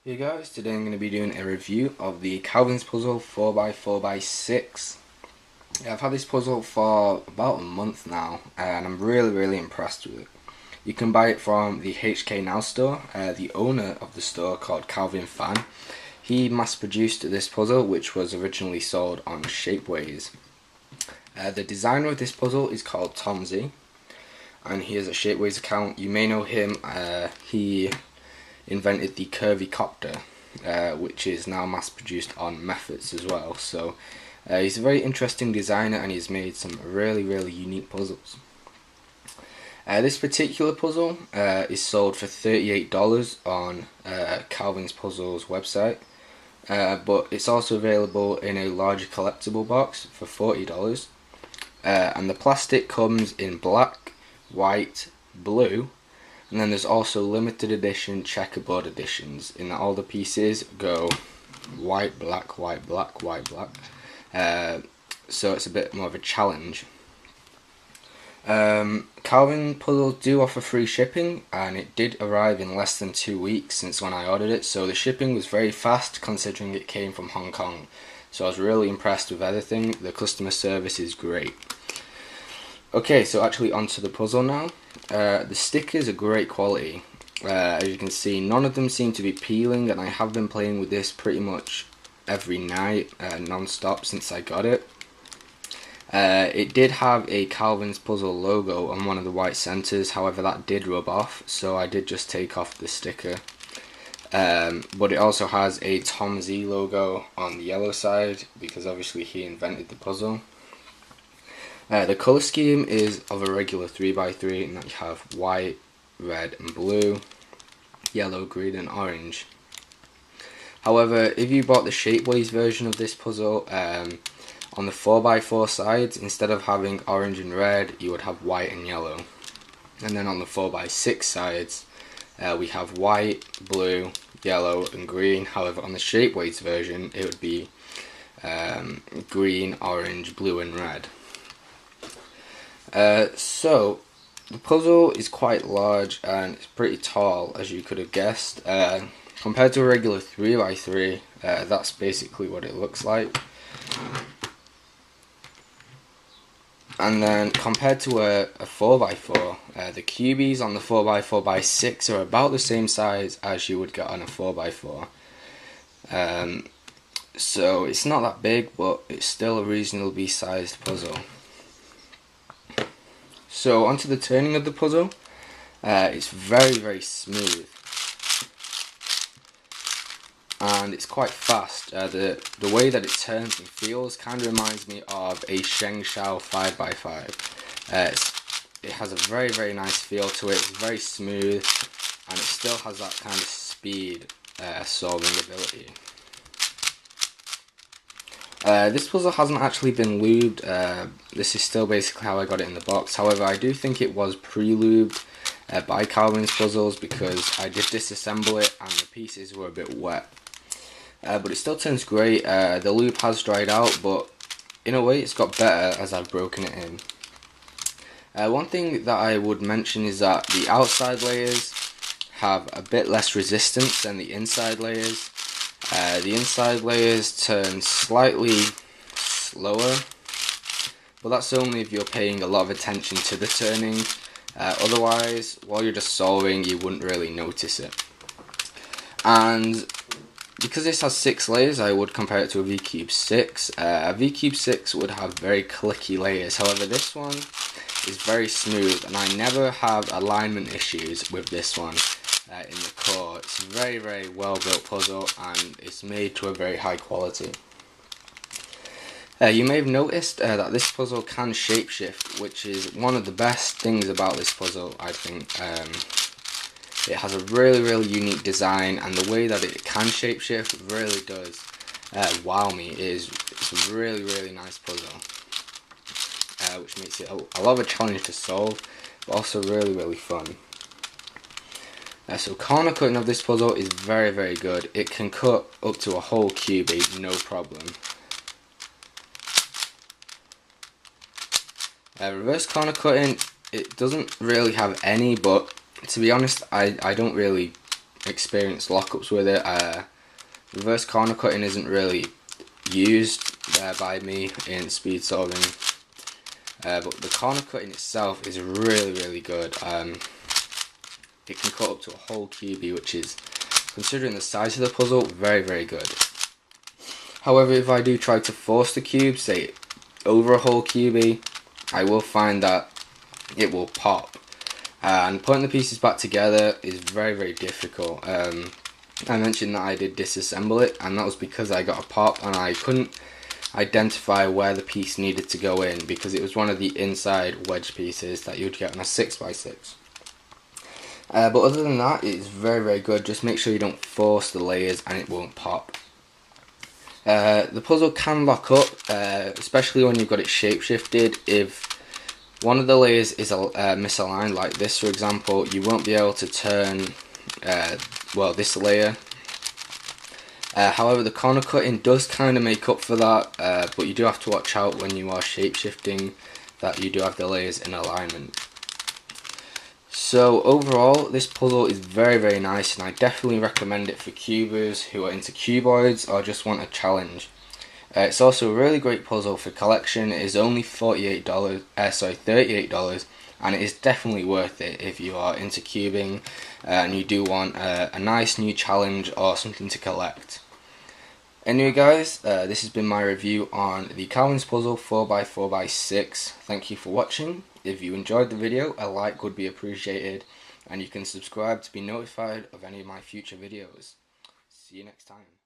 Hey guys, today I'm going to be doing a review of the Calvin's Puzzle 4x4x6. I've had this puzzle for about a month now and I'm really impressed with it. You can buy it from the HK Now store. The owner of the store, called Calvin Fan, he mass produced this puzzle, which was originally sold on Shapeways. The designer of this puzzle is called Tom Z, and he has a Shapeways account. You may know him. He invented the curvy copter, which is now mass produced on Methods as well. So he's a very interesting designer and he's made some really unique puzzles. This particular puzzle is sold for $38 on Calvin's Puzzles website, but it's also available in a larger collectible box for $40, and the plastic comes in black, white, blue, and then there's also limited edition checkerboard editions, in that all the pieces go white, black, white, black, white, black. So it's a bit more of a challenge. Calvin Puzzles do offer free shipping, and it did arrive in less than 2 weeks since when I ordered it, so the shipping was very fast considering it came from Hong Kong. So I was really impressed with everything. The customer service is great. Okay, so actually onto the puzzle now. The stickers are great quality. As you can see, none of them seem to be peeling, and I have been playing with this pretty much every night, non-stop since I got it. It did have a Calvin's Puzzle logo on one of the white centres, however that did rub off, so I did just take off the sticker. But it also has a Tom Z logo on the yellow side, because obviously he invented the puzzle. The colour scheme is of a regular 3x3, and that you have white, red and blue, yellow, green and orange. However, if you bought the Shapeways version of this puzzle, on the 4x4 sides, instead of having orange and red, you would have white and yellow. And then on the 4x6 sides, we have white, blue, yellow and green. However, on the Shapeways version, it would be green, orange, blue and red. So the puzzle is quite large and it's pretty tall, as you could have guessed. Compared to a regular 3x3, that's basically what it looks like. And then compared to a 4x4, the cubies on the 4x4x6 are about the same size as you would get on a 4x4. So it's not that big, but it's still a reasonably sized puzzle. So onto the turning of the puzzle. It's very smooth, and it's quite fast. The way that it turns and feels kind of reminds me of a Sheng Shao 5x5. It has a very nice feel to it. It's very smooth, and it still has that kind of speed solving ability. This puzzle hasn't actually been lubed. This is still basically how I got it in the box. However, I do think it was pre-lubed by Calvin's Puzzles, because I did disassemble it and the pieces were a bit wet. But it still turns great. The lube has dried out, but in a way it's got better as I've broken it in. One thing that I would mention is that the outside layers have a bit less resistance than the inside layers. The inside layers turn slightly slower, but that's only if you're paying a lot of attention to the turning. Otherwise, while you're just solving, you wouldn't really notice it. And because this has 6 layers, I would compare it to a V-Cube 6. A V-Cube 6 would have very clicky layers, however this one is very smooth, and I never have alignment issues with this one. In the core. It's a very well built puzzle, and it's made to a very high quality. You may have noticed that this puzzle can shapeshift, which is one of the best things about this puzzle, I think. It has a really unique design, and the way that it can shapeshift really does wow me. It's a really nice puzzle, which makes it a lot of a challenge to solve, but also really fun. So corner cutting of this puzzle is very good. It can cut up to a whole cubie, no problem. Reverse corner cutting, it doesn't really have any, but to be honest, I don't really experienced lockups with it. Reverse corner cutting isn't really used by me in speed solving, but the corner cutting itself is really good. It can cut up to a whole QB, which is, considering the size of the puzzle, very good. However, if I do try to force the cube, say over a whole QB, I will find that it will pop. And putting the pieces back together is very difficult. I mentioned that I did disassemble it, and that was because I got a pop and I couldn't identify where the piece needed to go in, because it was one of the inside wedge pieces that you'd get on a 6x6. But other than that, it's very good. Just make sure you don't force the layers and it won't pop. The puzzle can lock up, especially when you've got it shape-shifted. If one of the layers is misaligned, like this for example, you won't be able to turn this layer. However, the corner cutting does kind of make up for that, but you do have to watch out when you are shape-shifting that you do have the layers in alignment. So overall, this puzzle is very nice, and I definitely recommend it for cubers who are into cuboids or just want a challenge. It's also a really great puzzle for collection. It is only $38, and it is definitely worth it if you are into cubing and you do want a nice new challenge or something to collect. Anyway guys, this has been my review on the Calvin's Puzzle 4x4x6. Thank you for watching. If you enjoyed the video, a like would be appreciated, and you can subscribe to be notified of any of my future videos. See you next time.